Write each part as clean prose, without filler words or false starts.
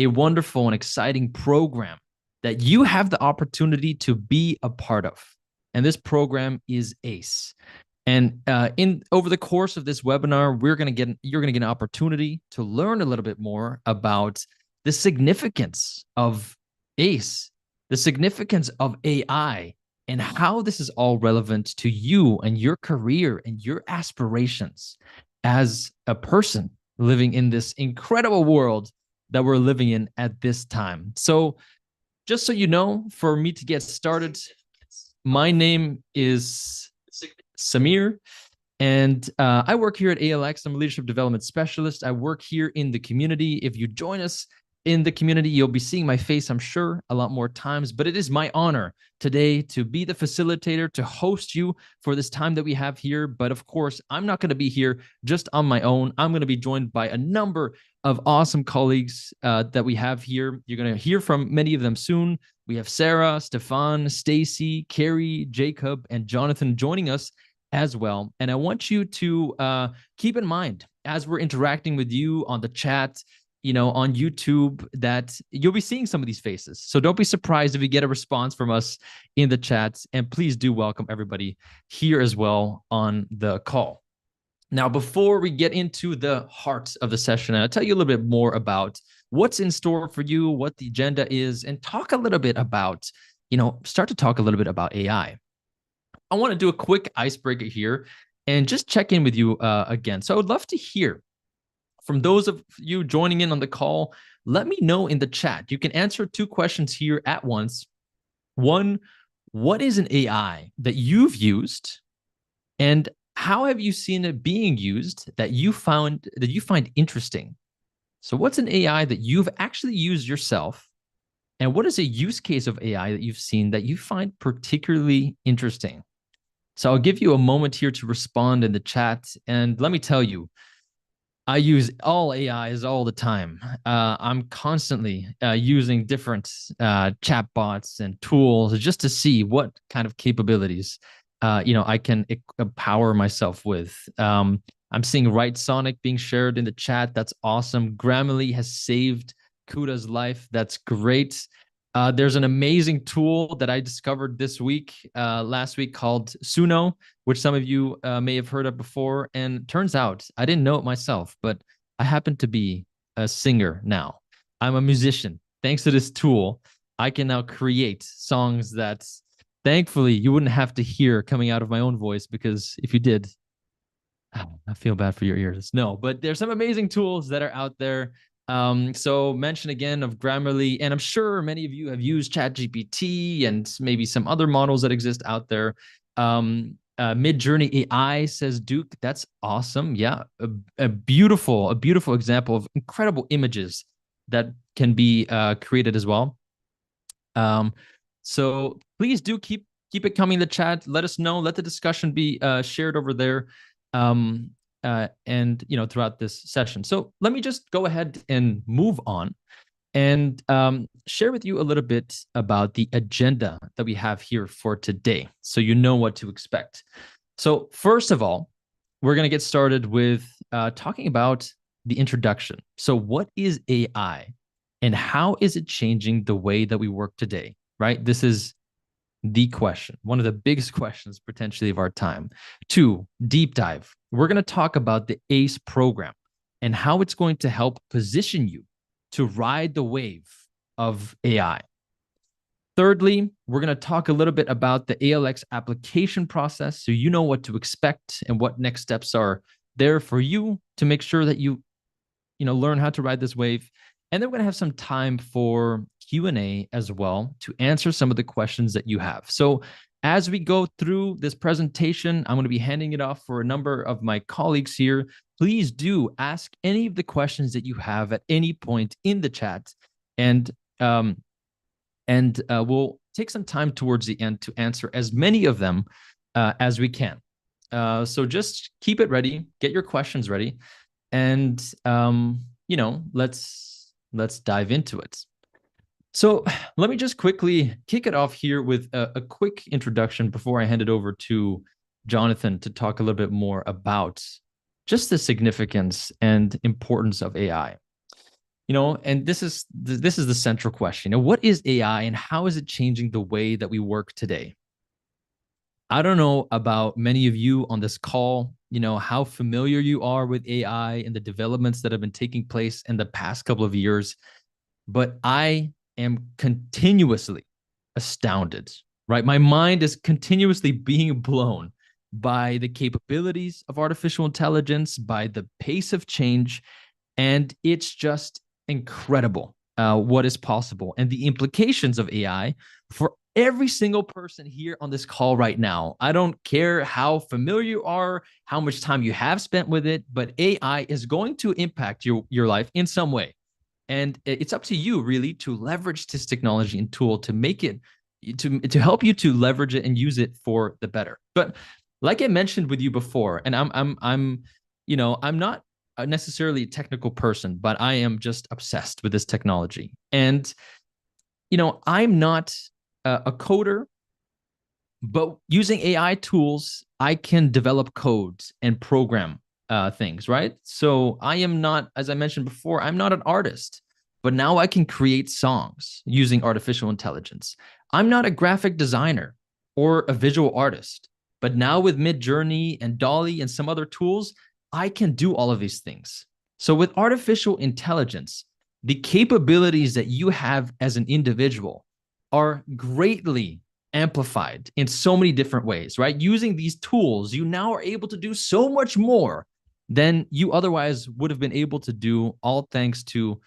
a wonderful and exciting program that you have the opportunity to be a part of. And this program is AiCE. And in over the course of this webinar, you're gonna get an opportunity to learn a little bit more about the significance of AiCE, the significance of AI, and how this is all relevant to you and your career and your aspirations as a person living in this incredible world that we're living in at this time. So, just so you know, for me to get started, my name is Samir, and I work here at ALX. I'm a leadership development specialist. I work here in the community. If you join us in the community, you'll be seeing my face, I'm sure, a lot more times. But it is my honor today to be the facilitator, to host you for this time that we have here. But of course, I'm not going to be here just on my own. I'm going to be joined by a number of awesome colleagues that we have here. You're going to hear from many of them soon. We have Sarah, Stefan, Stacy, Carrie, Jacob, and Jonathan joining us as well. And I want you to keep in mind as we're interacting with you on the chat, on YouTube, that you'll be seeing some of these faces. So don't be surprised if you get a response from us in the chats. And please do welcome everybody here as well on the call. Now, before we get into the heart of the session, I'll tell you a little bit more about what's in store for you, what the agenda is, and talk a little bit about, start to talk a little bit about AI. I want to do a quick icebreaker here and just check in with you again. So I would love to hear from those of you joining in on the call. Let me know in the chat. You can answer 2 questions here at once. One, what is an AI that you've used, and how have you seen it being used that you find interesting? So what's an AI that you've actually used yourself, and what is a use case of AI that you've seen that you find particularly interesting? So I'll give you a moment here to respond in the chat. And let me tell you, I use all AIs all the time. I'm constantly using different chatbots and tools just to see what kind of capabilities I can empower myself with. I'm seeing Right Sonic being shared in the chat. That's awesome. Grammarly has saved Kuda's life. That's great. There's an amazing tool that I discovered last week, called Suno, which some of you may have heard of before. And turns out I didn't know it myself, but I happen to be a singer now. I'm a musician. Thanks to this tool, I can now create songs that thankfully you wouldn't have to hear coming out of my own voice, because if you did, I feel bad for your ears. No, but there's some amazing tools that are out there. So mention again of Grammarly, and I'm sure many of you have used ChatGPT and maybe some other models that exist out there. Midjourney AI, says Duke. That's awesome. Yeah, a beautiful example of incredible images that can be created as well. So please do keep it coming in the chat. Let us know. Let the discussion be shared over there. And throughout this session. So let me just go ahead and move on and share with you a little bit about the agenda that we have here for today, so you know what to expect. So first of all, we're going to get started with talking about the introduction. So what is AI, and how is it changing the way that we work today, right? This is the question, one of the biggest questions potentially of our time. 2, deep dive. We're going to talk about the AiCE program and how it's going to help position you to ride the wave of AI. Thirdly, we're going to talk a little bit about the ALX application process, so you know what to expect and what next steps are there for you to make sure that you learn how to ride this wave. And then we're going to have some time for Q&A as well to answer some of the questions that you have. So as we go through this presentation, I'm going to be handing it off for a number of my colleagues here. Please do ask any of the questions that you have at any point in the chat, and we'll take some time towards the end to answer as many of them as we can. So just keep it ready, get your questions ready, and let's dive into it. So let me just quickly kick it off here with a quick introduction before I hand it over to Jonathan to talk a little bit more about just the significance and importance of AI. And this is the central question. What is AI and how is it changing the way that we work today? I don't know about many of you on this call, how familiar you are with AI and the developments that have been taking place in the past couple of years, but I am continuously astounded, right? My mind is continuously being blown by the capabilities of artificial intelligence, by the pace of change, and it's just incredible what is possible and the implications of AI for every single person here on this call right now. I don't care how familiar you are, how much time you have spent with it, but AI is going to impact your life in some way. And it's up to you really to leverage this technology and tool to make it to help you to leverage it and use it for the better. But like I mentioned with you before, and I'm not necessarily a technical person, but I am just obsessed with this technology. And I'm not a coder, but using AI tools, I can develop codes and program things, right? So I am not, as I mentioned before, I'm not an artist, but now I can create songs using artificial intelligence. I'm not a graphic designer or a visual artist, but now with Midjourney and Dolly and some other tools, I can do all of these things. So with artificial intelligence, the capabilities that you have as an individual are greatly amplified in so many different ways, right? Using these tools, you now are able to do so much more than you otherwise would have been able to do, all thanks to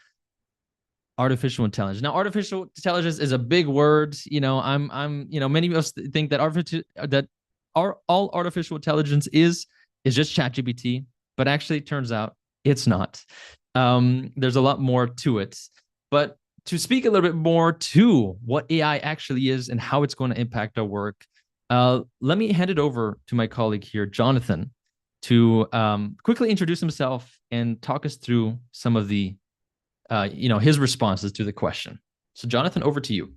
artificial intelligence. Now, artificial intelligence is a big word. Many of us think that all artificial intelligence is just ChatGPT, but actually, it turns out it's not. There's a lot more to it, but to speak a little bit more to what AI actually is and how it's going to impact our work, let me hand it over to my colleague here, Jonathan, to quickly introduce himself and talk us through some of the, his responses to the question. So, Jonathan, over to you.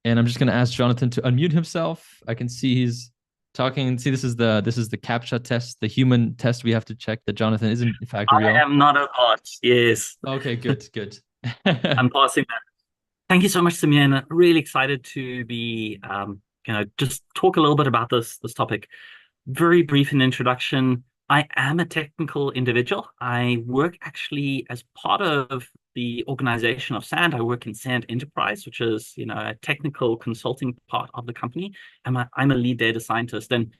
And I'm just going to ask Jonathan to unmute himself. I can see he's talking. See, this is the CAPTCHA test, the human test we have to check that Jonathan isn't in fact I real. am not a bot. Yes, Okay, good. I'm passing that. Thank you so much, Simeon. Really excited to be, just talk a little bit about this topic. Very brief in introduction. I am a technical individual. I work actually as part of the organization of SAND. I work in SAND Enterprise, which is, a technical consulting part of the company. I'm a lead data scientist. And,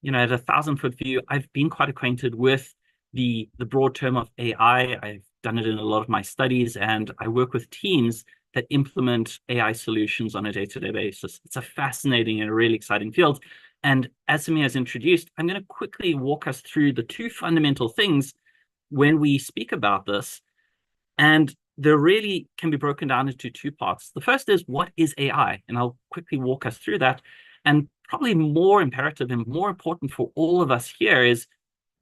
at a 1,000-foot view, I've been quite acquainted with the broad term of AI. I've done it in a lot of my studies, and I work with teams that implement AI solutions on a day-to-day basis. It's a fascinating and a really exciting field. And as Samir has introduced, I'm going to quickly walk us through the two fundamental things when we speak about this. And they really can be broken down into two parts. The first is, what is AI? And I'll quickly walk us through that. And probably more imperative and more important for all of us here is,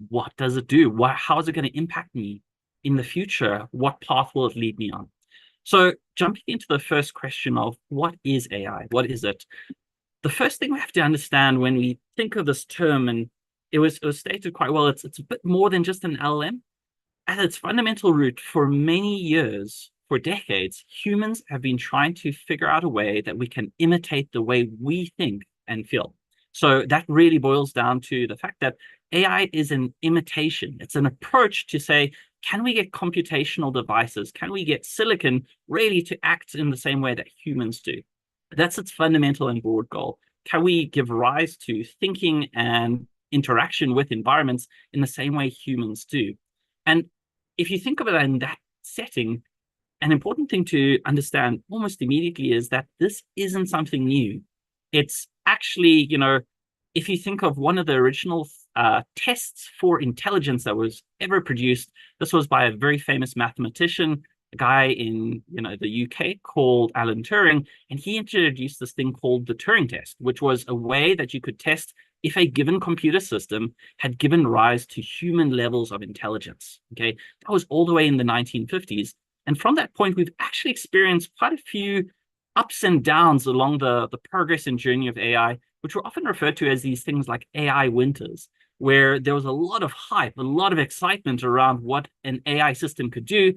what does it do? How is it going to impact me in the future? What path will it lead me on? So jumping into the first question of what is AI? What is it? The first thing we have to understand when we think of this term, and it was stated quite well, it's a bit more than just an LLM. At its fundamental root, for many years, for decades, humans have been trying to figure out a way that we can imitate the way we think and feel. So that really boils down to the fact that AI is an imitation. It's an approach to say, can we get computational devices? Can we get silicon really to act in the same way that humans do? That's its fundamental and broad goal. Can we give rise to thinking and interaction with environments in the same way humans do? And if you think of it in that setting, an important thing to understand almost immediately is that this isn't something new. It's actually, if you think of one of the original tests for intelligence that was ever produced, this was by a very famous mathematician, a guy in the UK called Alan Turing, and he introduced this thing called the Turing test, which was a way that you could test if a given computer system had given rise to human levels of intelligence. Okay, that was all the way in the 1950s. And from that point, we've actually experienced quite a few ups and downs along the progress and journey of AI, which were often referred to as these things like AI winters, where there was a lot of hype, a lot of excitement around what an AI system could do,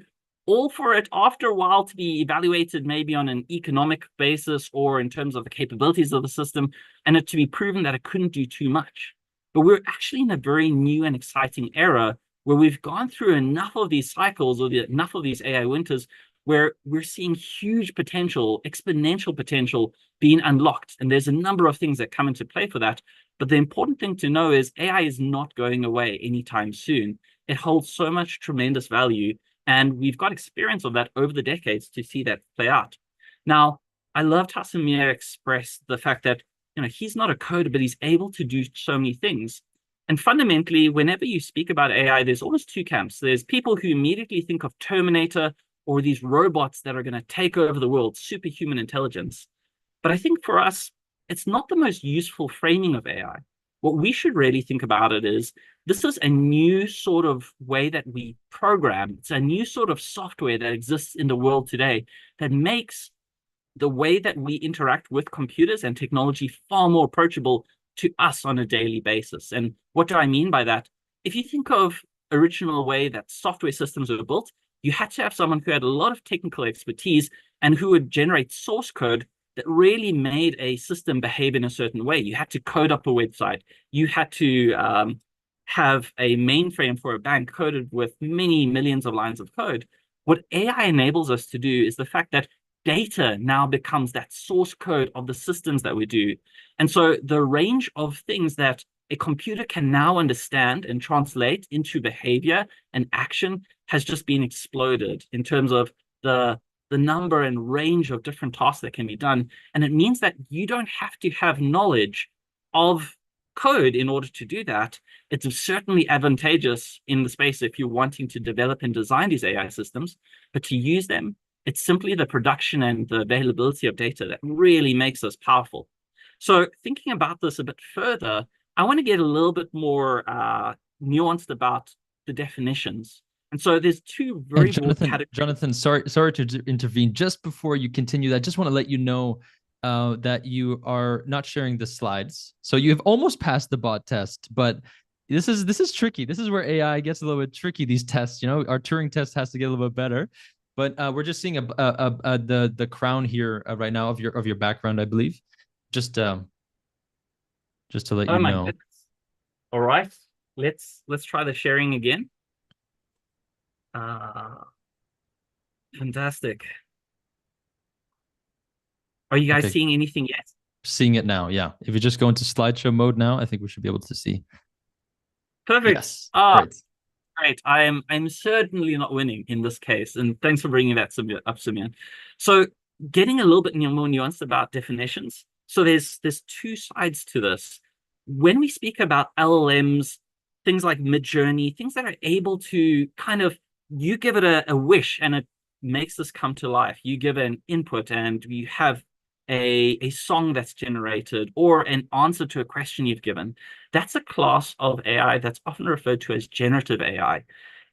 all for it after a while to be evaluated maybe on an economic basis or in terms of the capabilities of the system, and it to be proven that it couldn't do too much. But we're actually in a very new and exciting era where we've gone through enough of these cycles or enough of these AI winters where we're seeing huge potential, exponential potential being unlocked. And there's a number of things that come into play for that. But the important thing to know is AI is not going away anytime soon. It holds so much tremendous value. And we've got experience of that over the decades to see that play out. Now, I loved how Samir expressed the fact that he's not a coder, but he's able to do so many things. And fundamentally, whenever you speak about AI, there's almost two camps. There's people who immediately think of Terminator or these robots that are going to take over the world, superhuman intelligence. But I think for us, it's not the most useful framing of AI. What we should really think about it is this is a new sort of way that we program. It's a new sort of software that exists in the world today that makes the way that we interact with computers and technology far more approachable to us on a daily basis. And what do I mean by that? If you think of original way that software systems were built, you had to have someone who had a lot of technical expertise and who would generate source code that really made a system behave in a certain way. You had to code up a website. You had to have a mainframe for a bank coded with many millions of lines of code. What AI enables us to do is the fact that data now becomes that source code of the systems that we do. And so the range of things that a computer can now understand and translate into behavior and action has just been exploded in terms of the number and range of different tasks that can be done. And it means that you don't have to have knowledge of code in order to do that. It's certainly advantageous in the space if you're wanting to develop and design these AI systems, but to use them, it's simply the production and the availability of data that really makes us powerful. So thinking about this a bit further, I want to get a little bit more nuanced about the definitions. And so there's two very broad categories. Jonathan, sorry to intervene. Just before you continue, I just want to let you know that you are not sharing the slides. So you have almost passed the bot test, but this is tricky. This is where AI gets a little bit tricky. These tests, our Turing test has to get a little bit better. But we're just seeing the crown here right now of your background, I believe. Just to let you know. Goodness. All right, let's try the sharing again. Fantastic. Are you guys seeing anything yet? Seeing it now, yeah. If you just go into slideshow mode now, I think we should be able to see. Perfect. Yes. Great. Great. I'm certainly not winning in this case, and thanks for bringing that up, Simeon. So getting a little bit more nuanced about definitions. So there's two sides to this. When we speak about LLMs, things like Midjourney, things that are able to kind of, you give it a wish and it makes this come to life. You give an input and you have a song that's generated or an answer to a question you've given. That's a class of AI that's often referred to as generative AI.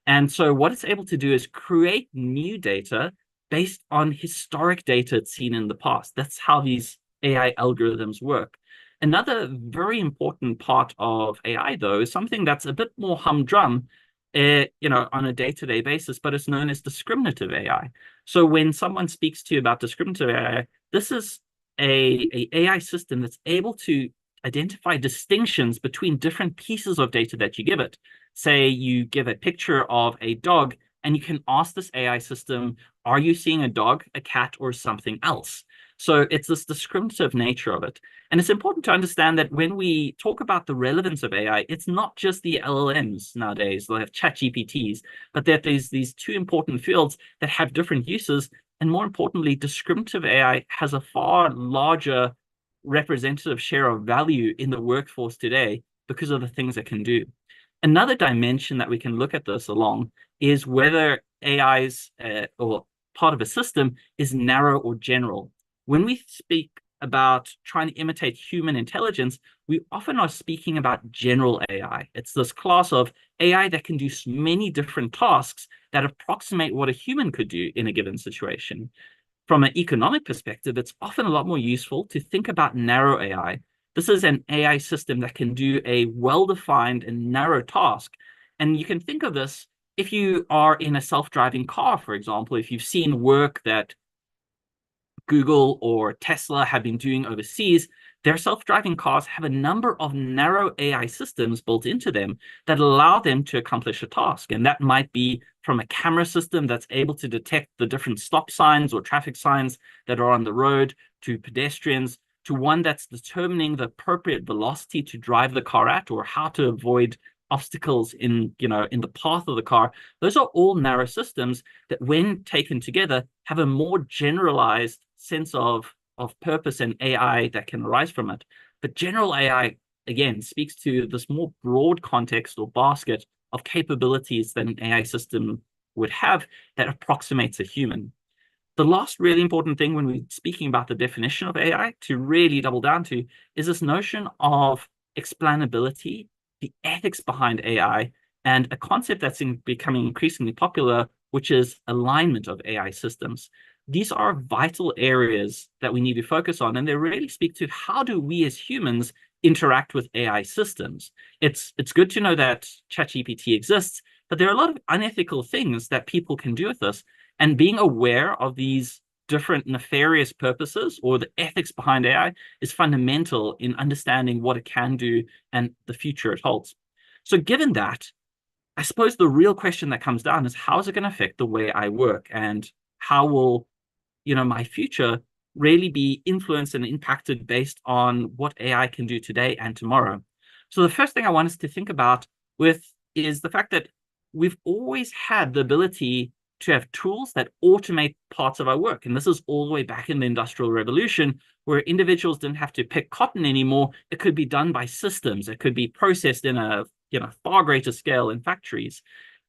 And so what it's able to do is create new data based on historic data it's seen in the past. That's how these AI algorithms work. Another very important part of AI, though, is something that's a bit more humdrum, on a day-to-day basis, but it's known as discriminative AI. So when someone speaks to you about discriminative AI, this is a AI system that's able to identify distinctions between different pieces of data that you give it. Say you give a picture of a dog, and you can ask this AI system, are you seeing a dog, a cat, or something else? So it's this discriminative nature of it. And it's important to understand that when we talk about the relevance of AI, it's not just the LLMs nowadays, like ChatGPTs, but that there's these two important fields that have different uses. And more importantly, discriminative AI has a far larger representative share of value in the workforce today because of the things it can do. Another dimension that we can look at this along is whether AI's or part of a system is narrow or general. When we speak about trying to imitate human intelligence, we often are speaking about general AI. It's this class of AI that can do many different tasks that approximate what a human could do in a given situation. From an economic perspective, it's often a lot more useful to think about narrow AI. This is an AI system that can do a well-defined and narrow task. And you can think of this if you are in a self-driving car, for example, if you've seen work that Google or Tesla have been doing overseas, their self-driving cars have a number of narrow AI systems built into them that allow them to accomplish a task. And that might be from a camera system that's able to detect the different stop signs or traffic signs that are on the road, to pedestrians, to one that's determining the appropriate velocity to drive the car at, or how to avoid obstacles in the path of the car. Those are all narrow systems that, when taken together, have a more generalized sense of purpose and AI that can arise from it. But general AI, again, speaks to this more broad context or basket of capabilities that an AI system would have that approximates a human. The last really important thing when we're speaking about the definition of AI to really double down to is this notion of explainability, the ethics behind AI, and a concept that's becoming increasingly popular, which is alignment of AI systems. These are vital areas that we need to focus on, and they really speak to how do we as humans interact with AI systems. It's good to know that ChatGPT exists, but there are a lot of unethical things that people can do with this. And being aware of these different nefarious purposes or the ethics behind AI is fundamental in understanding what it can do and the future it holds. So given that, I suppose the real question that comes down is, how is it going to affect the way I work, and how will my future really be influenced and impacted based on what AI can do today and tomorrow? So the first thing I want us to think about is the fact that we've always had the ability to have tools that automate parts of our work. And this is all the way back in the Industrial Revolution, where individuals didn't have to pick cotton anymore. It could be done by systems. It could be processed in a far greater scale in factories.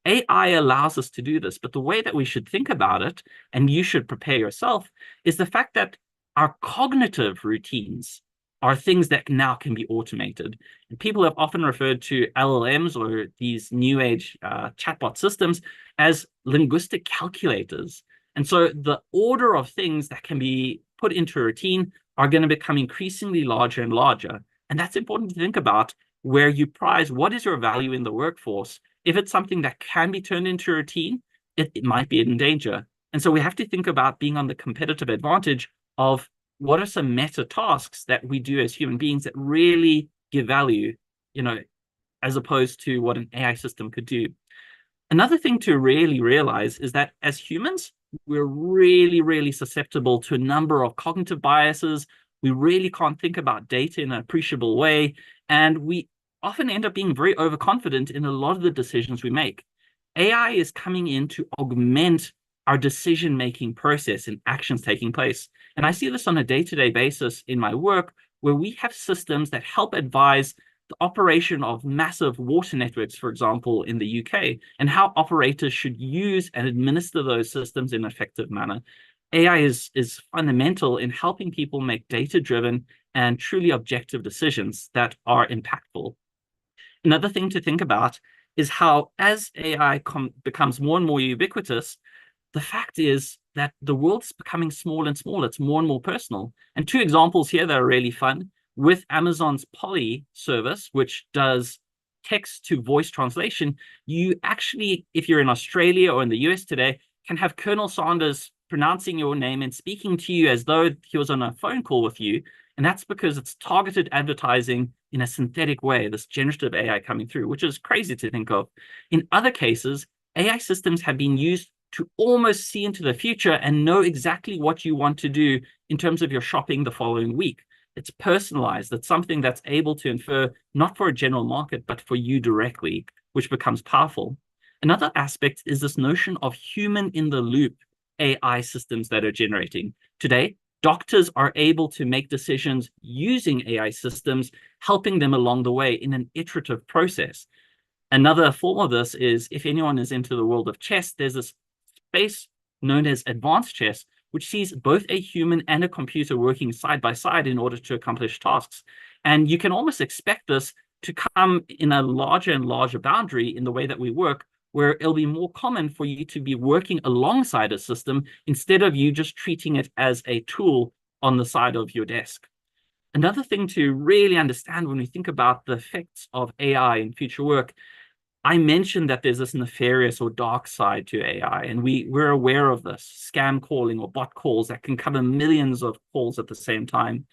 AI allows us to do this, but the way that we should think about it, and you should prepare yourself, is the fact that our cognitive routines are things that now can be automated. And people have often referred to LLMs or these new age chatbot systems as linguistic calculators. And so the order of things that can be put into a routine are going to become increasingly larger and larger. And that's important to think about, where you prize what is your value in the workforce. If it's something that can be turned into a routine, it might be in danger. And so we have to think about being on the competitive advantage of what are some meta tasks that we do as human beings that really give value, as opposed to what an AI system could do. Another thing to really realize is that as humans, we're really, really susceptible to a number of cognitive biases. We really can't think about data in an appreciable way. And we often end up being very overconfident in a lot of the decisions we make. AI is coming in to augment our decision-making process and actions taking place. And I see this on a day-to-day basis in my work, where we have systems that help advise the operation of massive water networks, for example, in the UK, and how operators should use and administer those systems in an effective manner. AI is fundamental in helping people make data-driven and truly objective decisions that are impactful. Another thing to think about is how, as AI becomes more and more ubiquitous, the fact is that the world's becoming smaller and smaller. It's more and more personal. And two examples here that are really fun. With Amazon's Polly service, which does text to voice translation, you actually, if you're in Australia or in the US today, can have Colonel Sanders pronouncing your name and speaking to you as though he was on a phone call with you. And that's because it's targeted advertising in a synthetic way, this generative AI coming through, which is crazy to think of. In other cases, AI systems have been used to almost see into the future and know exactly what you want to do in terms of your shopping the following week. It's personalized. It's something that's able to infer not for a general market, but for you directly, which becomes powerful. Another aspect is this notion of human in the loop AI systems that are generating. Today, doctors are able to make decisions using AI systems, helping them along the way in an iterative process. Another form of this is, if anyone is into the world of chess, there's this space known as advanced chess, which sees both a human and a computer working side by side in order to accomplish tasks. And you can almost expect this to come in a larger and larger boundary in the way that we work, where it'll be more common for you to be working alongside a system instead of you just treating it as a tool on the side of your desk. Another thing to really understand when we think about the effects of AI in future work, I mentioned that there's this nefarious or dark side to AI, and we're aware of this, scam calling or bot calls that can cover millions of calls at the same time.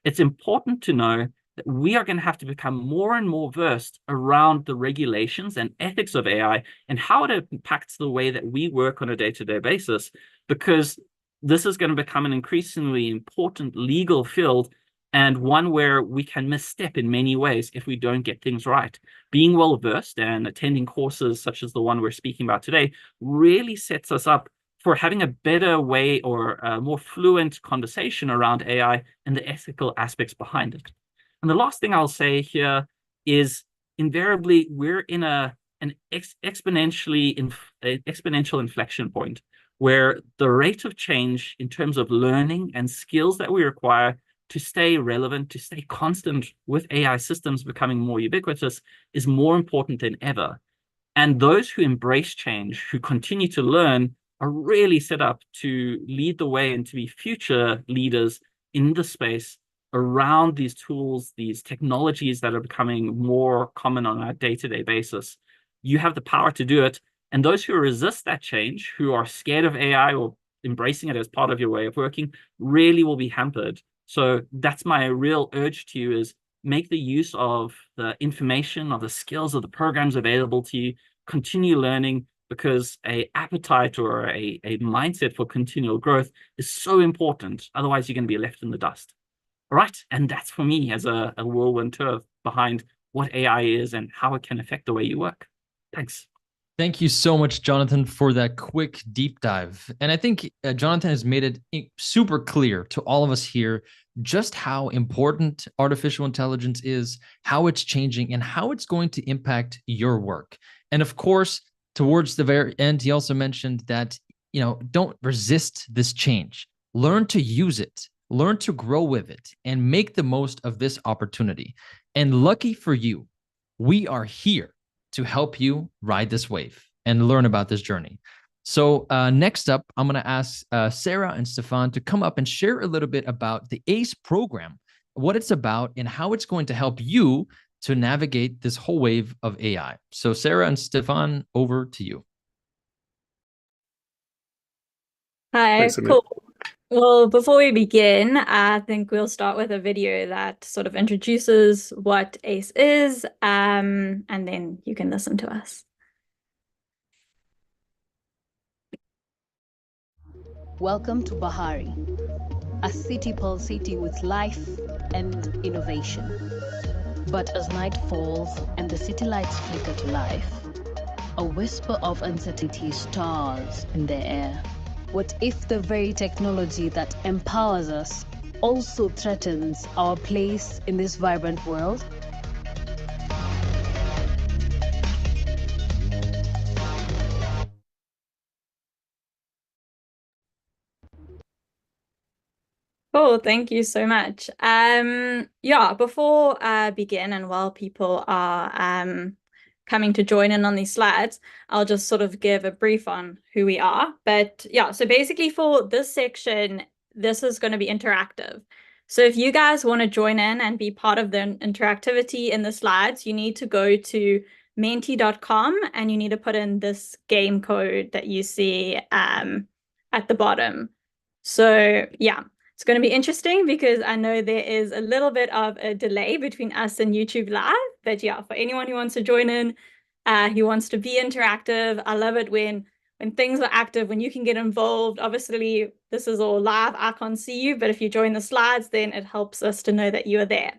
It's important to know that we are going to have to become more and more versed around the regulations and ethics of AI and how it impacts the way that we work on a day-to-day basis, because this is going to become an increasingly important legal field and one where we can misstep in many ways if we don't get things right. Being well versed and attending courses such as the one we're speaking about today really sets us up for having a better way or a more fluent conversation around AI and the ethical aspects behind it. And the last thing I'll say here is invariably we're in an exponential inflection point where the rate of change in terms of learning and skills that we require to stay relevant, to stay constant with AI systems becoming more ubiquitous is more important than ever. And those who embrace change, who continue to learn, are really set up to lead the way and to be future leaders in the space around these tools, these technologies that are becoming more common on a day-to-day basis. You have the power to do it. And those who resist that change, who are scared of AI or embracing it as part of your way of working, really will be hampered. So that's my real urge to you, is make the use of the information, of the skills, of the programs available to you, continue learning, because an appetite or a mindset for continual growth is so important. Otherwise, you're going to be left in the dust. All right. And that's for me as a whirlwind tour behind what AI is and how it can affect the way you work. Thanks. Thank you so much, Jonathan, for that quick deep dive. And I think Jonathan has made it super clear to all of us here just how important artificial intelligence is, how it's changing, and how it's going to impact your work. And of course, towards the very end, he also mentioned that, don't resist this change. Learn to use it, learn to grow with it, and make the most of this opportunity. And lucky for you, we are here to help you ride this wave and learn about this journey. So next up, I'm going to ask Sarah and Stefan to come up and share a little bit about the AiCE program, what it's about, and how it's going to help you to navigate this whole wave of AI. So Sarah and Stefan, over to you. Hi, Thanks, cool. Well, before we begin, I think we'll start with a video that sort of introduces what AiCE is, and then you can listen to us. Welcome to Bahari, a city pulsating with life and innovation. But as night falls and the city lights flicker to life, a whisper of uncertainty stars in the air. What if the very technology that empowers us also threatens our place in this vibrant world? Cool, thank you so much. Yeah, before I begin and while people are coming to join in on these slides, I'll just sort of give a brief on who we are. But yeah, so basically for this section, this is going to be interactive. So if you guys want to join in and be part of the interactivity in the slides, you need to go to menti.com and you need to put in this game code that you see at the bottom. So yeah. It's going to be interesting because I know there is a little bit of a delay between us and YouTube Live. But yeah, for anyone who wants to join in, who wants to be interactive, I love it when things are active, when you can get involved. Obviously, this is all live. I can't see you, but if you join the slides, then it helps us to know that you are there.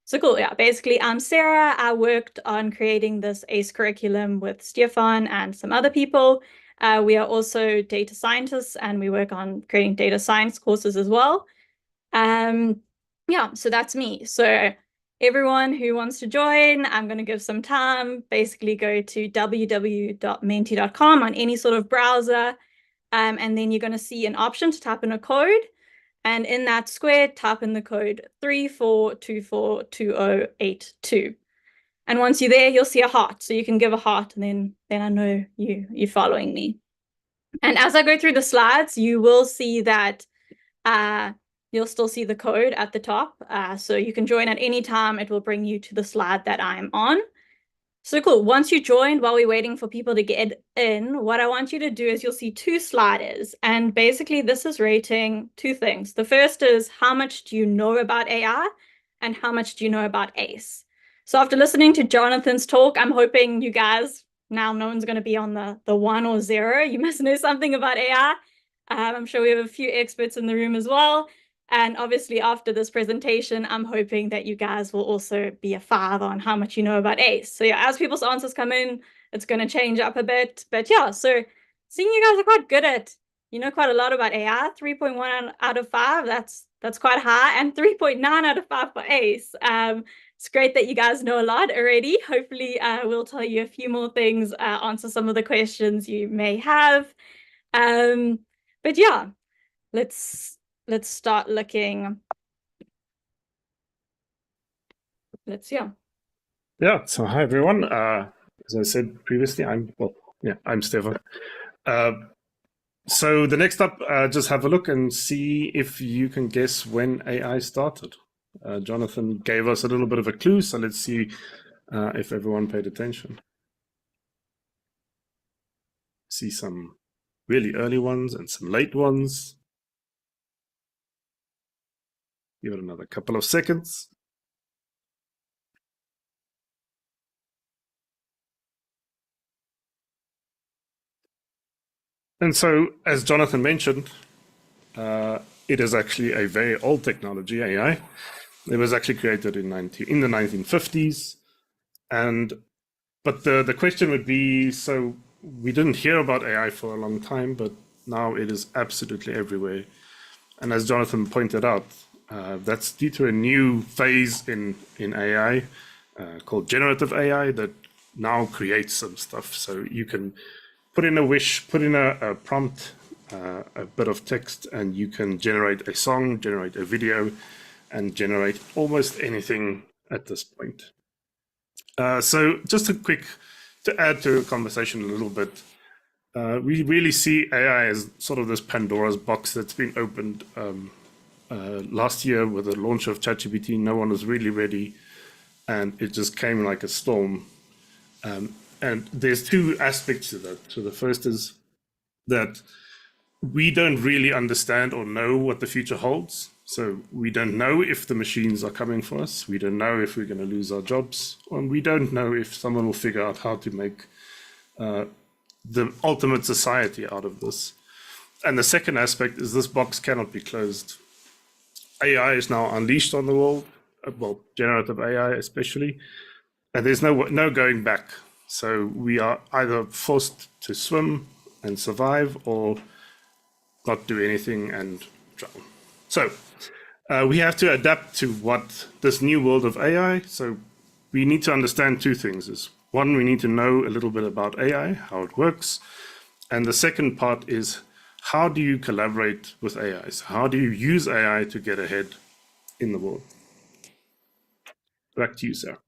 So cool. Yeah, basically, I'm Sarah. I worked on creating this AiCE curriculum with Stefan and some other people. We are also data scientists and we work on creating data science courses as well. Yeah, so that's me. So everyone who wants to join, I'm going to give some time. Basically go to www.menti.com on any sort of browser. And then you're going to see an option to type in a code. And in that square, type in the code 34242082. And once you're there, you'll see a heart. So you can give a heart, and then I know you're following me. And as I go through the slides, you will see that you'll still see the code at the top. So you can join at any time. It will bring you to the slide that I'm on. So cool. Once you joined, while we're waiting for people to get in, what I want you to do is you'll see two sliders. And basically, this is rating two things. The first is how much do you know about AI and how much do you know about AiCE? So after listening to Jonathan's talk, I'm hoping you guys, now no one's going to be on the 1 or 0. You must know something about AI. I'm sure we have a few experts in the room as well. And obviously, after this presentation, I'm hoping that you guys will also be a 5 on how much you know about AiCE. So yeah, as people's answers come in, it's going to change up a bit. But yeah, so seeing you guys are quite good at, you know, quite a lot about AI, 3.1 out of 5, that's quite high, and 3.9 out of 5 for AiCE. It's great that you guys know a lot already. Hopefully, we'll tell you a few more things, answer some of the questions you may have. But yeah, let's start looking. Yeah, so hi everyone. As I said previously, I'm Stefan. So the next up, just have a look and see if you can guess when AI started. Jonathan gave us a little bit of a clue, so let's see if everyone paid attention. See some really early ones and some late ones. Give it another couple of seconds. And so, as Jonathan mentioned, it is actually a very old technology, AI. It was actually created in the 1950s. But the question would be, so we didn't hear about AI for a long time, but now it is absolutely everywhere. And as Jonathan pointed out, that's due to a new phase in AI called generative AI that now creates some stuff. So you can put in a wish, put in a prompt, a bit of text, and you can generate a song, generate a video, and generate almost anything at this point. So just to add to the conversation a little bit, we really see AI as sort of this Pandora's box that's been opened. Last year with the launch of ChatGPT, no one was really ready, and it just came like a storm. And there's two aspects to that. So the first is that we don't really understand or know what the future holds. So we don't know if the machines are coming for us. We don't know if we're going to lose our jobs. And we don't know if someone will figure out how to make the ultimate society out of this. And the second aspect is this box cannot be closed. AI is now unleashed on the world, well, generative AI especially, and there's no going back. So we are either forced to swim and survive or not do anything and drown. So we have to adapt to what this new world of AI. So we need to understand two things. One, we need to know a little bit about AI, how it works. And the second part is, how do you collaborate with AI? So how do you use AI to get ahead in the world? Back to you, Sarah.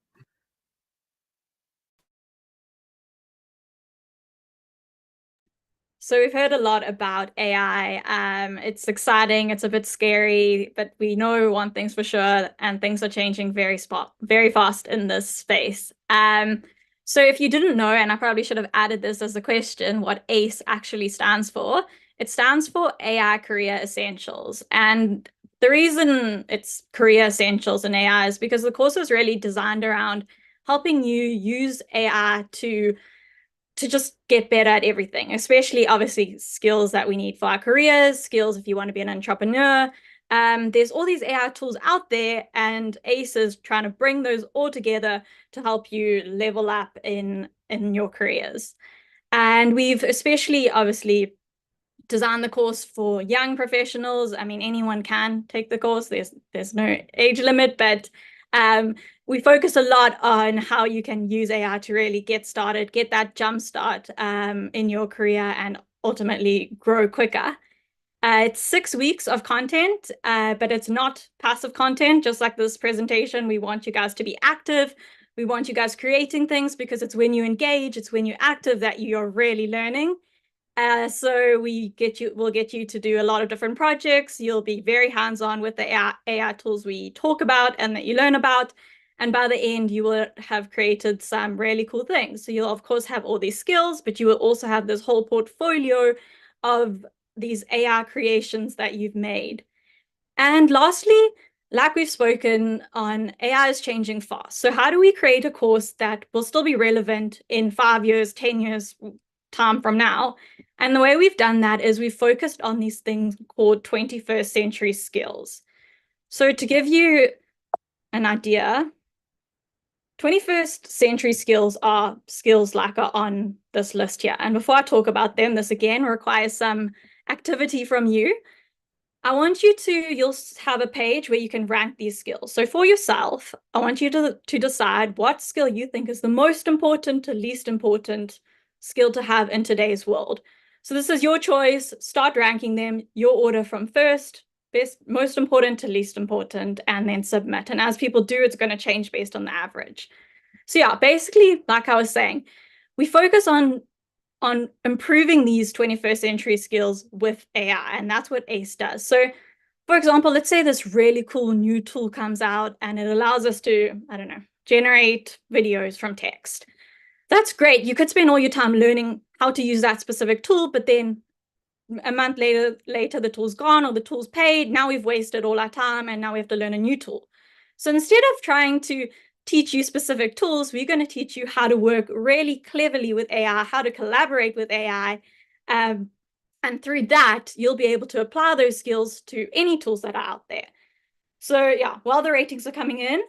So we've heard a lot about AI. It's exciting, it's a bit scary, but we know one thing's for sure, and things are changing very fast in this space. So if you didn't know, and I probably should have added this as a question, what AiCE actually stands for, it stands for AI Career Essentials. And the reason it's Career Essentials in AI is because the course is really designed around helping you use AI to just get better at everything, especially obviously skills that we need for our careers, skills if you want to be an entrepreneur. There's all these AI tools out there, and AiCE is trying to bring those all together to help you level up in your careers. And we've especially obviously designed the course for young professionals. I mean, anyone can take the course. There's no age limit, but we focus a lot on how you can use AI to really get started, get that jump start in your career, and ultimately grow quicker. It's 6 weeks of content, but it's not passive content. Just like this presentation, we want you guys to be active. We want you guys creating things because it's when you engage, it's when you're active that you're really learning. So we'll get you to do a lot of different projects. You'll be very hands-on with the AI tools we talk about and that you learn about. And by the end, you will have created some really cool things. So you'll, of course, have all these skills, but you will also have this whole portfolio of these AI creations that you've made. And lastly, like we've spoken on, AI is changing fast. So how do we create a course that will still be relevant in 5 years, 10 years time from now? And the way we've done that is we've focused on these things called 21st century skills. So to give you an idea, 21st century skills are skills like are on this list here. And before I talk about them, this again requires some activity from you. I want you to, you'll have a page where you can rank these skills. So for yourself, I want you to decide what skill you think is the most important to least important skill to have in today's world. So this is your choice. Start ranking them, your order from first, best, most important to least important, and then submit. And as people do, it's going to change based on the average. So yeah, basically, like I was saying, we focus on improving these 21st century skills with AI, and that's what AiCE does. So for example, let's say this really cool new tool comes out and it allows us to, I don't know, generate videos from text. That's great. You could spend all your time learning how to use that specific tool, but then a month later the tool's gone or the tool's paid. Now we've wasted all our time and now we have to learn a new tool. So instead of trying to teach you specific tools, we're going to teach you how to work really cleverly with AI, how to collaborate with AI. And through that, you'll be able to apply those skills to any tools that are out there. So yeah, while the ratings are coming in,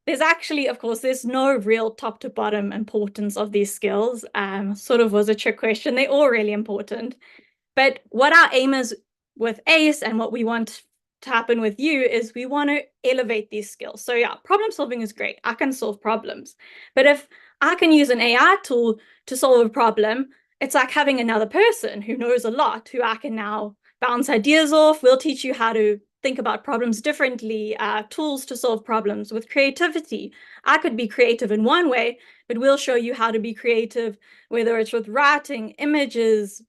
there's actually, of course, there's no real top to bottom importance of these skills. Sort of was a trick question. They're all really important. But what our aim is with AiCE and what we want to happen with you is we want to elevate these skills. So yeah, problem solving is great. I can solve problems. But if I can use an AI tool to solve a problem, it's like having another person who knows a lot, who I can now bounce ideas off. We'll teach you how to think about problems differently, tools to solve problems with creativity. I could be creative in one way, but we'll show you how to be creative, whether it's with writing, images,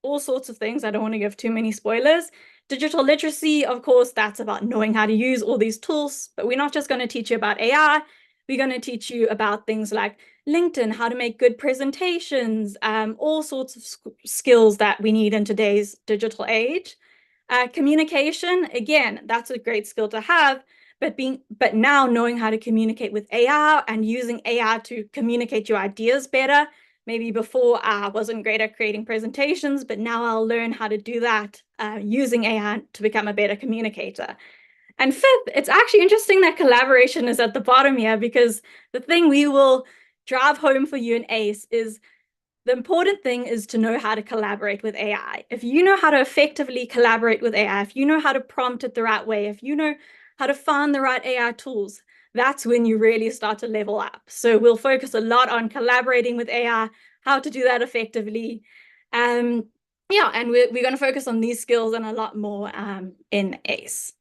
all sorts of things. I don't want to give too many spoilers. Digital literacy, of course, that's about knowing how to use all these tools, but we're not just going to teach you about AI. We're going to teach you about things like LinkedIn, how to make good presentations, all sorts of skills that we need in today's digital age. Communication, again, that's a great skill to have, but now knowing how to communicate with AI and using AI to communicate your ideas better. Maybe before I wasn't great at creating presentations, but now I'll learn how to do that using AI to become a better communicator. And fifth, it's actually interesting that collaboration is at the bottom here, because the thing we will drive home for you in AiCE is the important thing is to know how to collaborate with AI. If you know how to effectively collaborate with AI, if you know how to prompt it the right way, if you know how to find the right AI tools, that's when you really start to level up. So we'll focus a lot on collaborating with AI, how to do that effectively. Yeah, and we're going to focus on these skills and a lot more in AiCE.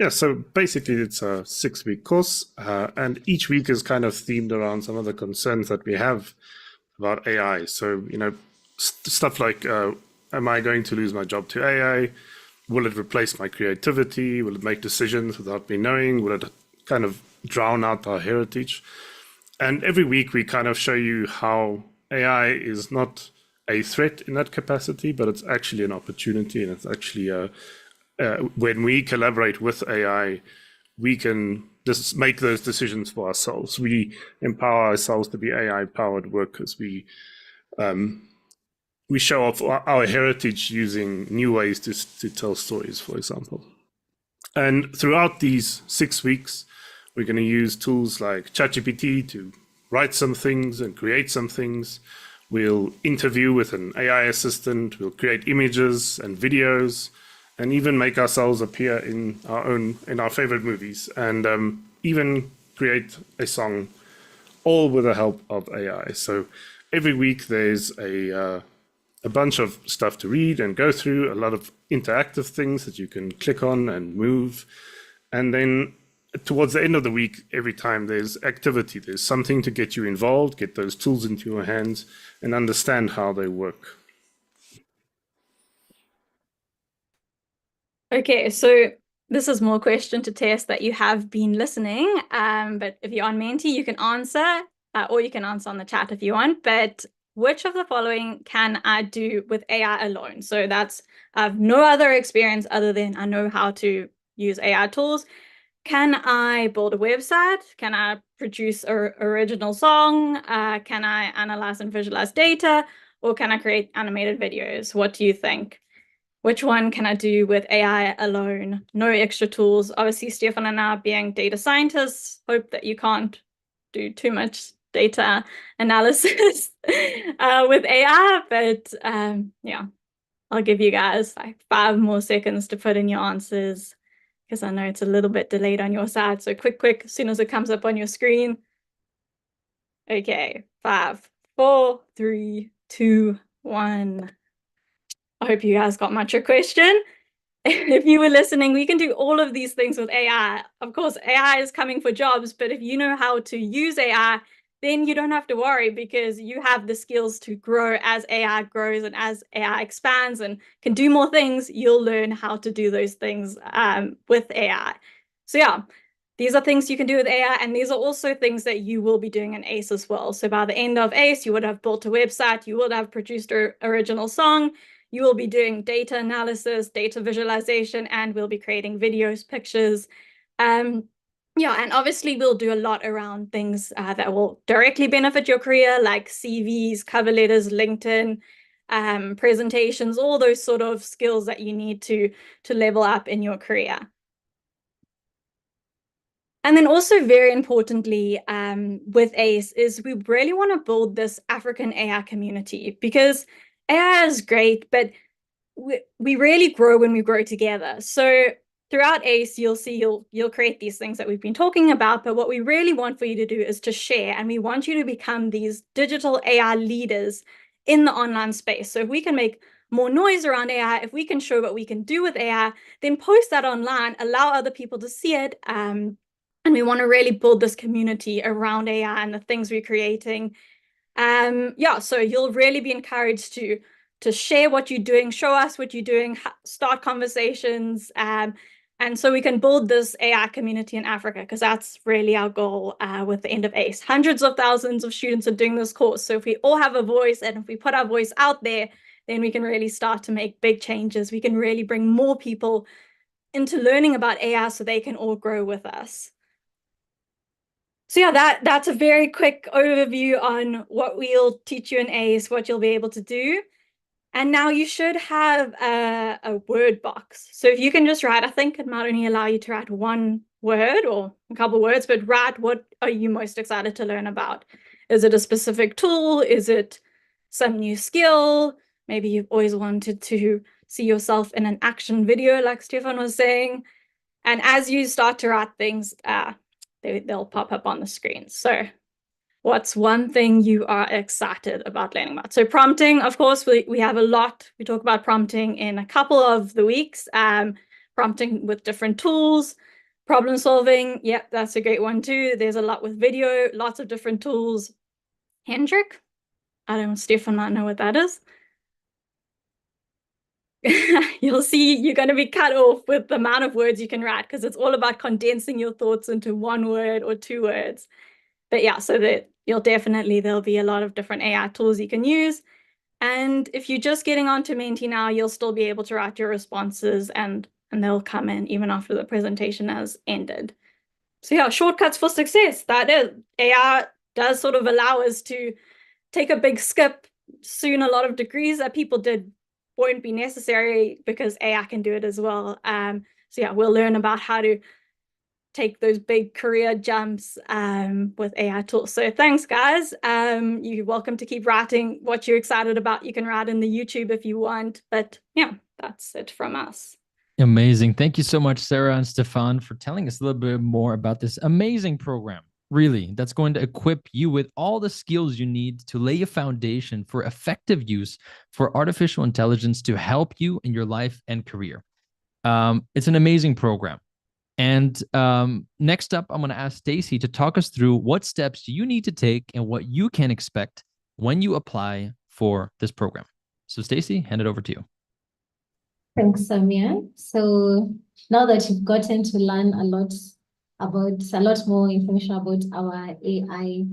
Yeah, so basically it's a 6-week course, and each week is kind of themed around some of the concerns that we have about AI. So, you know, stuff like, am I going to lose my job to AI? Will it replace my creativity? Will it make decisions without me knowing? Will it kind of drown out our heritage? And every week we kind of show you how AI is not a threat in that capacity, but it's actually an opportunity, and it's actually when we collaborate with AI, we can just make those decisions for ourselves. We empower ourselves to be AI-powered workers. We show off our heritage using new ways to tell stories, for example. And throughout these 6 weeks, we're going to use tools like ChatGPT to write some things and create some things. We'll interview with an AI assistant. We'll create images and videos, and even make ourselves appear in our favorite movies, and even create a song, all with the help of AI. So every week there's a bunch of stuff to read and go through, a lot of interactive things that you can click on and move. And then towards the end of the week, every time there's activity, there's something to get you involved, get those tools into your hands, and understand how they work. Okay, so this is more a question to test that you have been listening. But if you're on Menti, you can answer, or you can answer on the chat if you want. But which of the following can I do with AI alone? So that's, I have no other experience other than I know how to use AI tools. Can I build a website? Can I produce an original song? Can I analyze and visualize data? Or can I create animated videos? What do you think? Which one can I do with AI alone? No extra tools. Obviously, Stefan and I, being data scientists, hope that you can't do too much data analysis with AI. But yeah, I'll give you guys like 5 more seconds to put in your answers, because I know it's a little bit delayed on your side. So quick, as soon as it comes up on your screen. Okay, 5, 4, 3, 2, 1. I hope you guys got my trick question. If you were listening, we can do all of these things with AI. Of course, AI is coming for jobs, but if you know how to use AI, then you don't have to worry, because you have the skills to grow as AI grows, and as AI expands and can do more things, you'll learn how to do those things with AI. So yeah, these are things you can do with AI, and these are also things that you will be doing in AiCE as well. So by the end of AiCE, you would have built a website, you would have produced an original song, you will be doing data analysis, data visualization, and we'll be creating videos, pictures. Yeah, and obviously we'll do a lot around things that will directly benefit your career, like CVs, cover letters, LinkedIn, presentations, all those sort of skills that you need to level up in your career. And then also, very importantly, with AiCE is we really want to build this African AI community, because AI is great, but we really grow when we grow together. So throughout AiCE, you'll see you'll create these things that we've been talking about, but what we really want for you to do is to share, and we want you to become these digital AI leaders in the online space. So if we can make more noise around AI, if we can show what we can do with AI, then post that online, allow other people to see it. And we want to really build this community around AI and the things we're creating. Yeah, so you'll really be encouraged to share what you're doing, show us what you're doing, start conversations, and so we can build this AI community in Africa, because that's really our goal with the end of AiCE. Hundreds of thousands of students are doing this course. So if we all have a voice, and if we put our voice out there, then we can really start to make big changes. We can really bring more people into learning about AI so they can all grow with us. So yeah, that's a very quick overview on what we'll teach you in AiCE, what you'll be able to do. And now you should have a word box. So if you can just write, I think it might only allow you to write 1 word or a couple words, but write, what are you most excited to learn about? Is it a specific tool? Is it some new skill? Maybe you've always wanted to see yourself in an action video, like Stefan was saying. And as you start to write things, they'll pop up on the screen. So what's one thing you are excited about learning about? So prompting, of course, we have a lot. We talk about prompting in a couple of the weeks, prompting with different tools, problem solving. Yep, that's a great one too. There's a lot with video, lots of different tools. Hendrik, Stefan might know what that is. You'll see you're going to be cut off with the amount of words you can write, because it's all about condensing your thoughts into 1 word or 2 words. But yeah, so that there'll be a lot of different AI tools you can use. And if you're just getting onto Menti now, you'll still be able to write your responses, and they'll come in even after the presentation has ended. So yeah, shortcuts for success. That is, AI does sort of allow us to take a big skip. Soon a lot of degrees that people did won't be necessary, because AI can do it as well. So yeah, we'll learn about how to take those big career jumps with AI tools. So thanks, guys. You're welcome to keep writing what you're excited about. You can write in the YouTube if you want, but yeah, that's it from us. Amazing. Thank you so much, Sarah and Stefan, for telling us a little bit more about this amazing program. Really, that's going to equip you with all the skills you need to lay a foundation for effective use for artificial intelligence to help you in your life and career. It's an amazing program. And next up, I'm going to ask Stacy to talk us through what steps you need to take and what you can expect when you apply for this program. So Stacy, hand it over to you. Thanks, Samia. So now that you've gotten to learn a lot more information about our AI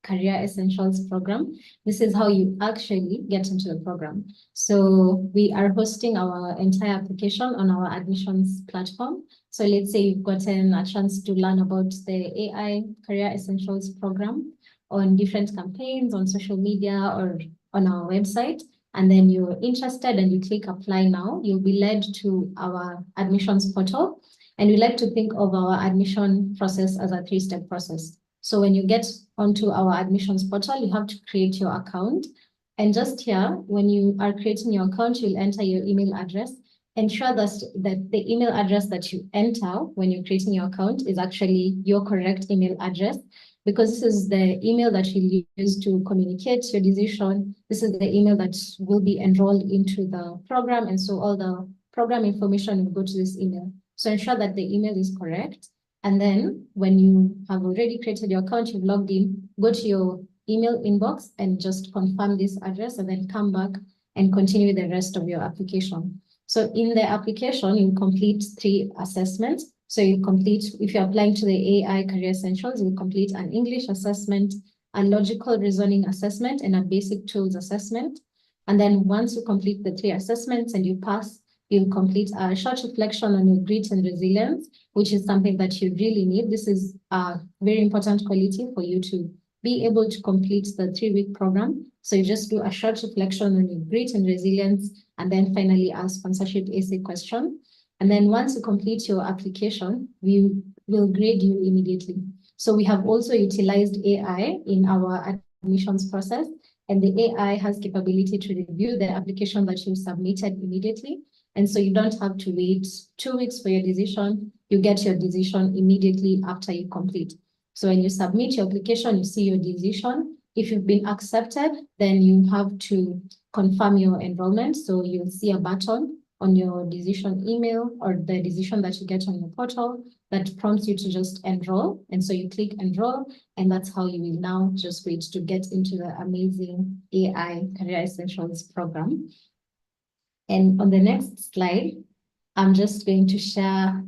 Career Essentials program, this is how you actually get into the program. So we are hosting our entire application on our admissions platform. So let's say you've gotten a chance to learn about the AI Career Essentials program on different campaigns on social media or on our website, and then you're interested and you click apply now, you'll be led to our admissions portal. And we like to think of our admission process as a 3-step process. So when you get onto our admissions portal, you have to create your account. And just here, when you are creating your account, you'll enter your email address. Ensure that the email address that you enter when you're creating your account is actually your correct email address, because this is the email that you'll use to communicate your decision. This is the email that will be enrolled into the program. And so all the program information will go to this email. So ensure that the email is correct. And then when you have already created your account, you've logged in, go to your email inbox and just confirm this address, and then come back and continue the rest of your application. So in the application, you complete 3 assessments. So you complete, if you're applying to the AI Career Essentials, you complete an English assessment, a logical reasoning assessment, and a basic tools assessment. And then once you complete the 3 assessments and you pass, you'll complete a short reflection on your grit and resilience, which is something that you really need. This is a very important quality for you to be able to complete the 3-week program. So you just do a short reflection on your grit and resilience, and then finally a sponsorship essay question. And then once you complete your application, we will grade you immediately. So we have also utilized AI in our admissions process, and the AI has capability to review the application that you submitted immediately. And so you don't have to wait 2 weeks for your decision. You get your decision immediately after you complete. So when you submit your application, you see your decision. If you've been accepted, then you have to confirm your enrollment. So you'll see a button on your decision email or the decision that you get on your portal that prompts you to just enroll. And so you click enroll, and that's how you will now just wait to get into the amazing AI Career Essentials program. And on the next slide, I'm just going to share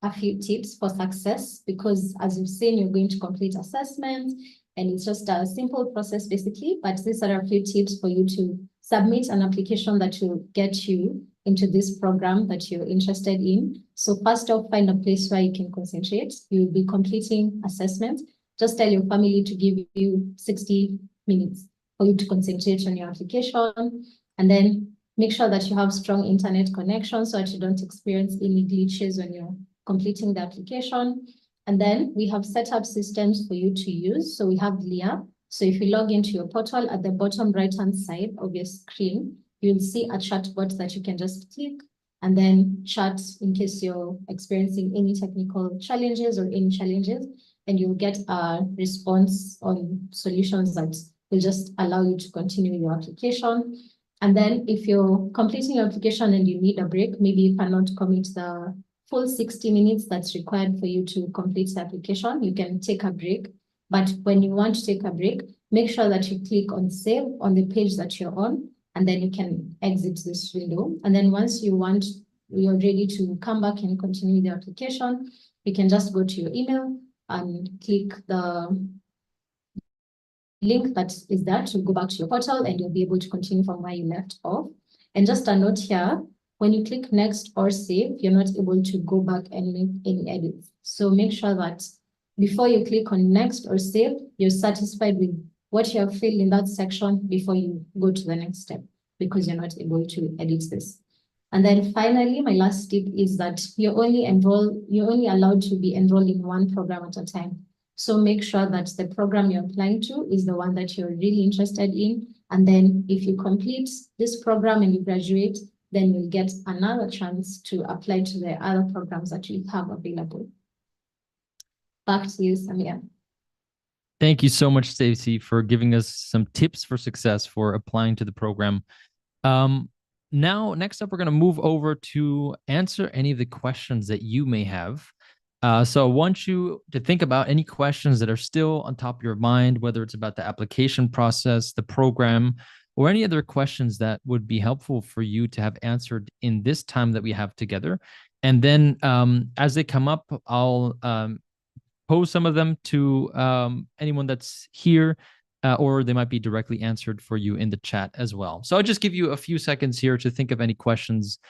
a few tips for success, because as you've seen, you're going to complete assessments, and it's just a simple process basically, but these are a few tips for you to submit an application that will get you into this program that you're interested in. So first off, find a place where you can concentrate. You'll be completing assessment. Just tell your family to give you 60 minutes for you to concentrate on your application. And then make sure that you have strong internet connection so that you don't experience any glitches when you're completing the application. And then we have set up systems for you to use. So we have LIA. So if you log into your portal, at the bottom right-hand side of your screen, you'll see a chatbot that you can just click and then chat in case you're experiencing any technical challenges or any challenges, and you'll get a response on solutions that will just allow you to continue your application. And then if you're completing your application and you need a break, maybe you cannot commit the full 60 minutes that's required for you to complete the application, you can take a break. But when you want to take a break, make sure that you click on save on the page that you're on, and then you can exit this window. And then once you're ready to come back and continue the application, you can just go to your email and click the link that is there to go back to your portal, and you'll be able to continue from where you left off. And just a note here, when you click next or save, you're not able to go back and make any edits. So make sure that before you click on next or save, you're satisfied with what you have filled in that section before you go to the next step, because you're not able to edit this. And then finally, my last tip is that you're only allowed to be enrolled in one program at a time. So make sure that the program you're applying to is the one that you're really interested in. And then if you complete this program and you graduate, then you'll get another chance to apply to the other programs that you have available. Back to you, Samir. Thank you so much, Stacey, for giving us some tips for success for applying to the program. Next up, we're going to move over to answer any of the questions that you may have. So I want you to think about any questions that are still on top of your mind, whether it's about the application process, the program, or any other questions that would be helpful for you to have answered in this time that we have together. And then as they come up, I'll pose some of them to anyone that's here, or they might be directly answered for you in the chat as well. So I'll just give you a few seconds here to think of any questions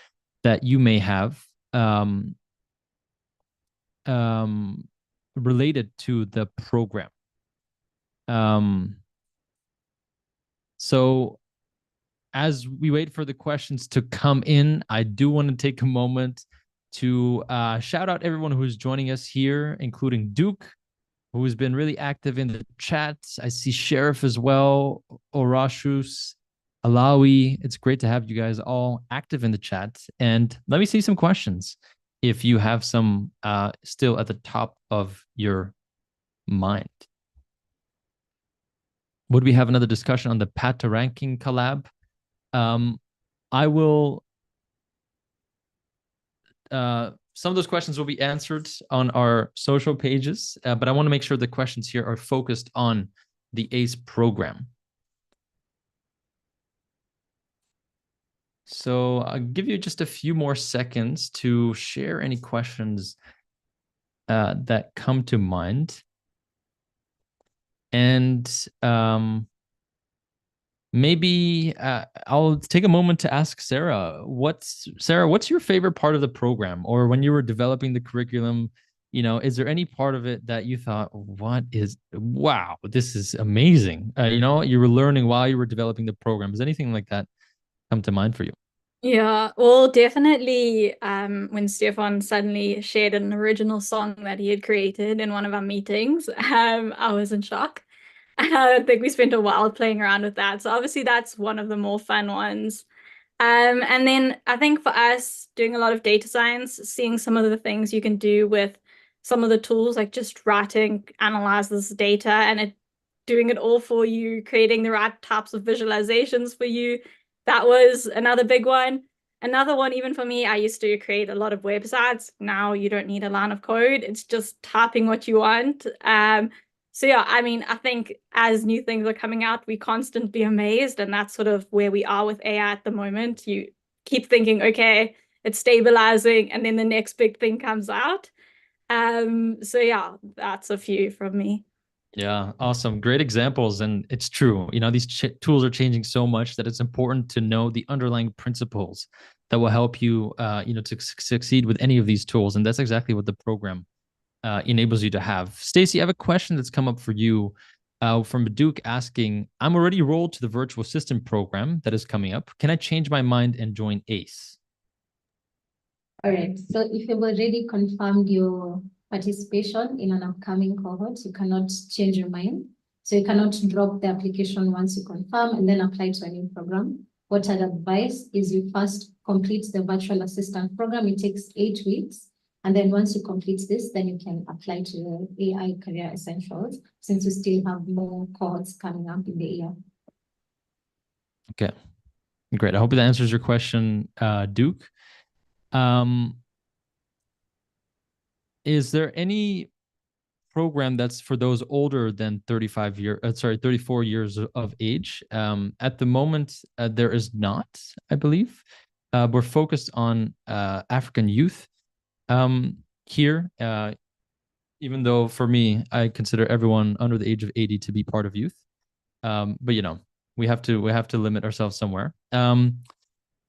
that you may have related to the program. So as we wait for the questions to come in, I do want to take a moment to shout out everyone who's joining us here, including Duke, who's been really active in the chat. I see Sheriff as well, Orashus, Alawi. It's great to have you guys all active in the chat. And let me see some questions if you have some still at the top of your mind. Would we have another discussion on the Path to Ranking collab? I will... some of those questions will be answered on our social pages, but I want to make sure the questions here are focused on the AiCE program. So I'll give you just a few more seconds to share any questions that come to mind. And maybe I'll take a moment to ask Sarah, what's your favorite part of the program? Or when you were developing the curriculum, is there any part of it that you thought, wow, this is amazing? You were learning while you were developing the program. Does anything like that come to mind for you? Yeah, well, definitely when Stefan suddenly shared an original song that he had created in one of our meetings, I was in shock. I think we spent a while playing around with that. So obviously that's one of the more fun ones. And then I think for us doing a lot of data science, seeing some of the things you can do with some of the tools, like just writing, analyze this data and doing it all for you, creating the right types of visualizations for you. That was another big one. Another one, even for me, I used to create a lot of websites. Now you don't need a line of code. It's just typing what you want. So yeah, I mean, I think as new things are coming out, we constantly amazed, and that's sort of where we are with AI at the moment. You keep thinking, okay, it's stabilizing, and then the next big thing comes out. So yeah, that's a few from me. Yeah, awesome. Great examples. And it's true. These tools are changing so much that it's important to know the underlying principles that will help you, to succeed with any of these tools. And that's exactly what the program enables you to have. Stacy, I have a question that's come up for you from Duke asking, I'm already enrolled to the virtual assistant program that is coming up. Can I change my mind and join AiCE? All right. So if you've already confirmed your participation in an upcoming cohort, you cannot change your mind. So you cannot drop the application once you confirm and then apply to a new program. What I'd advise is you first complete the virtual assistant program. It takes 8 weeks. And then once you complete this, then you can apply to the AI Career Essentials, since you still have more cohorts coming up in the year. Okay, great. I hope that answers your question, Duke. Is there any program that's for those older than 34 years of age? At the moment, there is not, I believe. We're focused on African youth here, even though for me, I consider everyone under the age of 80 to be part of youth. But we have to limit ourselves somewhere. And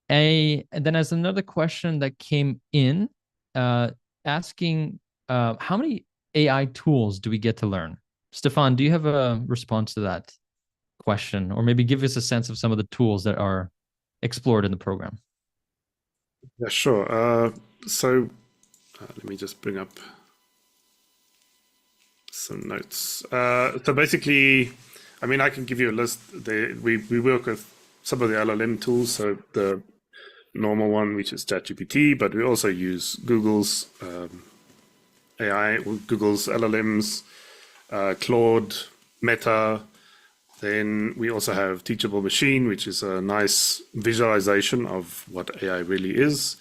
then as another question that came in, asking how many AI tools do we get to learn? Stefan, do you have a response to that question, or maybe give us a sense of some of the tools that are explored in the program? Yeah, sure. So let me just bring up some notes. So basically, I mean, I can give you a list. We work with some of the LLM tools, so the normal one, which is ChatGPT, but we also use Google's AI, Google's LLMs, Claude, Meta, Then we also have Teachable Machine, which is a nice visualization of what AI really is.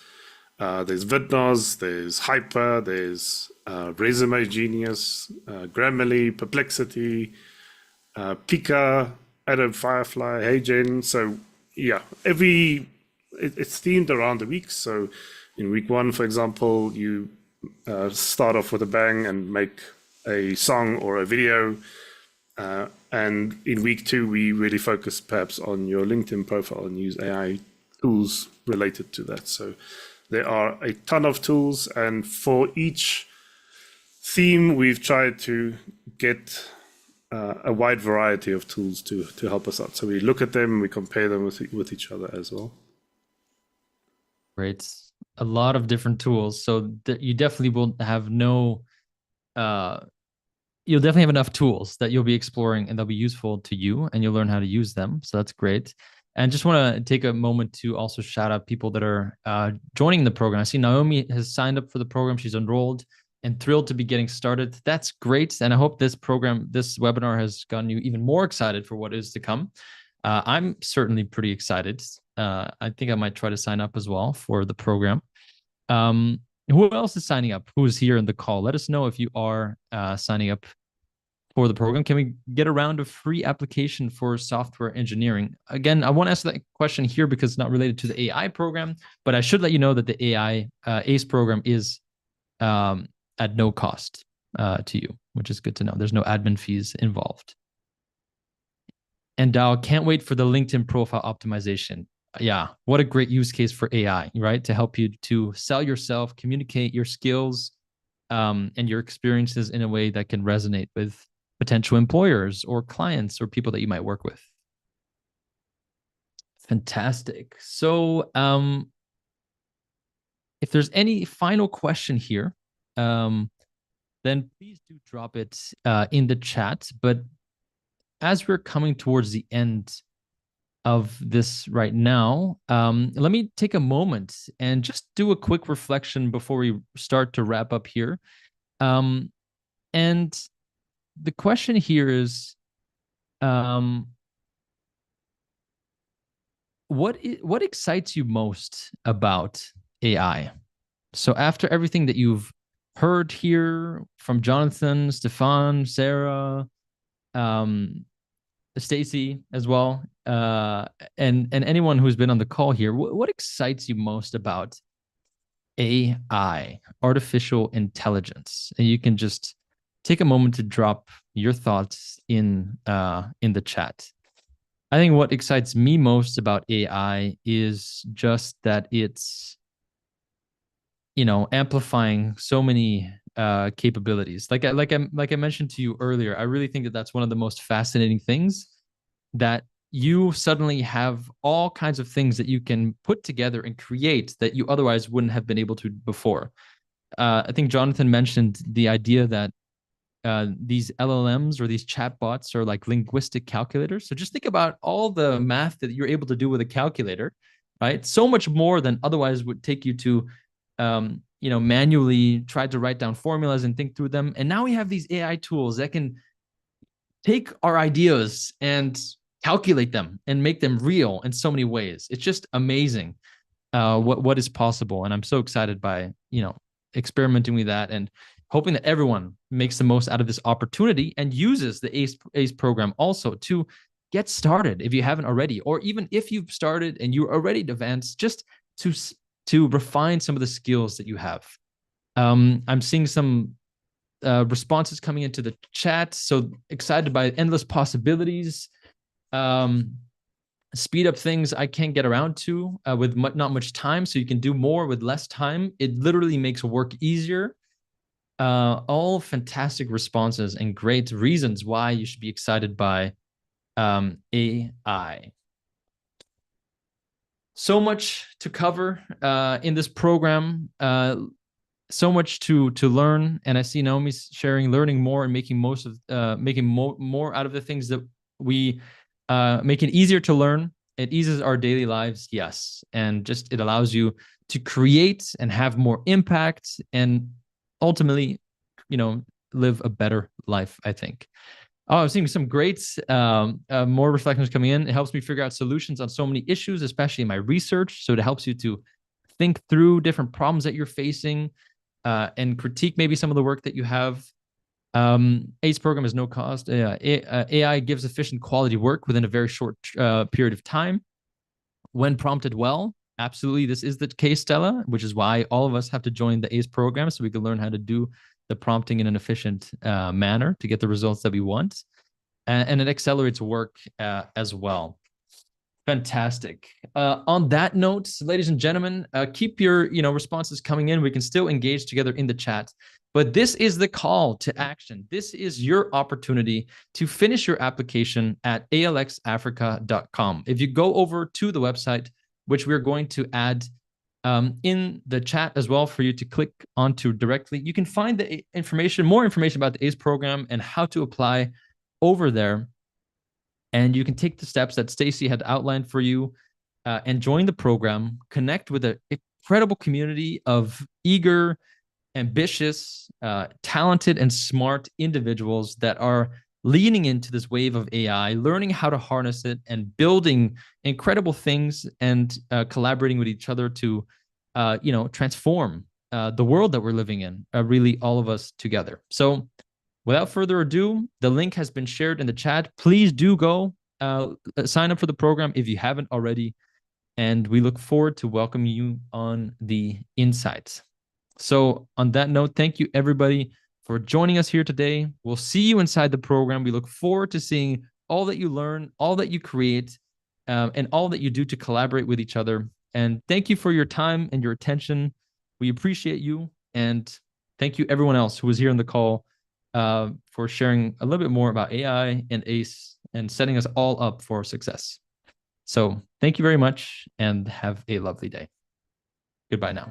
There's Vidnos, there's Hyper, there's Resume Genius, Grammarly, Perplexity, Pika, Adobe Firefly, HeyGen. So yeah, it's themed around the week. So in week 1, for example, you start off with a bang and make a song or a video. And in week 2, we really focus perhaps on your LinkedIn profile and use AI tools related to that. So there are a ton of tools, and for each theme, we've tried to get a wide variety of tools to help us out. So we look at them, we compare them with each other as well. Great. A lot of different tools. So you definitely will have you'll definitely have enough tools that you'll be exploring and they'll be useful to you and you'll learn how to use them. So that's great. And just want to take a moment to also shout out people that are joining the program. I see Naomi has signed up for the program. She's enrolled and thrilled to be getting started. That's great. And I hope this webinar has gotten you even more excited for what is to come. I'm certainly pretty excited. I think I might try to sign up as well for the program. Who else is signing up? Who's here in the call? Let us know if you are signing up for the program. Can we get a round of free application for software engineering? Again, I want to ask that question here because it's not related to the AI program, but I should let you know that the AiCE program is at no cost to you, which is good to know. There's no admin fees involved. And Dao, can't wait for the LinkedIn profile optimization. Yeah, what a great use case for AI, right? To help you to sell yourself, communicate your skills and your experiences in a way that can resonate with potential employers or clients or people that you might work with. Fantastic. So if there's any final question here, then please do drop it in the chat. But as we're coming towards the end of this right now, let me take a moment and just do a quick reflection before we start to wrap up here. And the question here is, what excites you most about AI? So after everything that you've heard here from Jonathan, Stefan, Sarah, Stacy as well, and anyone who's been on the call here, what excites you most about AI, artificial intelligence? And you can just take a moment to drop your thoughts in the chat. I think what excites me most about AI is just that it's, amplifying so many capabilities. Like I mentioned to you earlier, I really think that that's one of the most fascinating things, that you suddenly have all kinds of things that you can put together and create that you otherwise wouldn't have been able to before. I think Jonathan mentioned the idea that these LLMs or these chatbots are like linguistic calculators. So just think about all the math that you're able to do with a calculator, right? So much more than otherwise would take you to manually try to write down formulas and think through them. And now we have these AI tools that can take our ideas and calculate them and make them real in so many ways. It's just amazing what is possible. And I'm so excited by, experimenting with that and hoping that everyone makes the most out of this opportunity and uses the AiCE program also to get started if you haven't already, or even if you've started and you're already advanced, just to refine some of the skills that you have. I'm seeing some responses coming into the chat. So excited by endless possibilities. Speed up things I can't get around to with not much time, so you can do more with less time. It literally makes work easier. All fantastic responses and great reasons why you should be excited by AI. So much to cover in this program, so much to learn. And I see Naomi's sharing, learning more and making more out of the things that we make it easier to learn. It eases our daily lives, yes, and just it allows you to create and have more impact and ultimately, live a better life, I think. Oh, I'm seeing some great, more reflections coming in. It helps me figure out solutions on so many issues, especially in my research. So it helps you to think through different problems that you're facing, and critique maybe some of the work that you have. AiCE program is no cost. AI gives efficient quality work within a very short period of time when prompted well. Absolutely, this is the case, Stella, which is why all of us have to join the AiCE program so we can learn how to do the prompting in an efficient manner to get the results that we want. And it accelerates work as well. Fantastic. On that note, ladies and gentlemen, keep your responses coming in. We can still engage together in the chat. But this is the call to action. This is your opportunity to finish your application at alxafrica.com. If you go over to the website, which we're going to add in the chat as well for you to click onto directly, you can find the information, more information about the AiCE program and how to apply over there. And you can take the steps that Stacy had outlined for you and join the program, connect with an incredible community of eager, ambitious, talented, and smart individuals that are leaning into this wave of AI, learning how to harness it and building incredible things and collaborating with each other to, transform the world that we're living in, really all of us together. So without further ado, the link has been shared in the chat. Please do go sign up for the program if you haven't already. And we look forward to welcoming you on the Insights. So on that note, thank you everybody for joining us here today. We'll see you inside the program. We look forward to seeing all that you learn, all that you create, and all that you do to collaborate with each other. And thank you for your time and your attention. We appreciate you. And thank you everyone else who was here on the call for sharing a little bit more about AI and AiCE and setting us all up for success. So thank you very much and have a lovely day. Goodbye now.